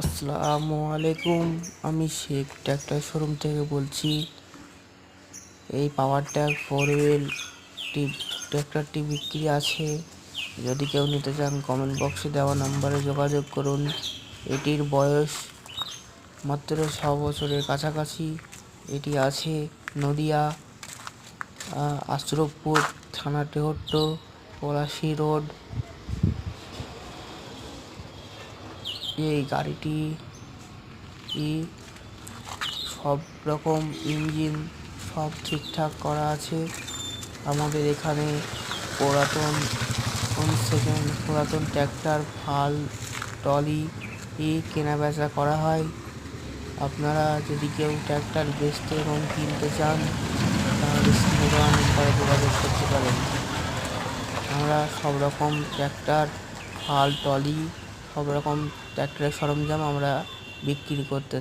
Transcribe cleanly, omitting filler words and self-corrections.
আসসালামু আলাইকুম। আমি শেখ ট্র্যাক্টর শোরুম থেকে বলছি। এই পাওয়ার ট্র্যাক 4 হুইল ট্র্যাক্টরটি বিক্রি আছে। যদি কেউ নিতে চান কমেন্ট বক্সে দেওয়া নাম্বারে যোগাযোগ করুন। এটির বয়স মাত্র 6 বছরের কাছাকাছি। এটি আছে নদিয়া, আশরফপুর থানা, টেহট্ট, পলাশী রোড। এই গাড়িটি সব রকম ইঞ্জিন সব ঠিকঠাক করা আছে। আমাদের এখানে পুরাতন ট্র্যাক্টর, ফাল, ট্রলি কেনা বেচা করা হয়। আপনারা যদি কেউ ট্র্যাক্টর বেচতে এবং কিনতে চান তাহলে স্ক্রিনে দেওয়া নম্বরে যোগাযোগ করতে পারেন। আমরা সব রকম ট্র্যাক্টর, ফাল, ট্রলি সব রকম ট্র্যাক্টরের সরঞ্জাম আমরা বিক্রি করতে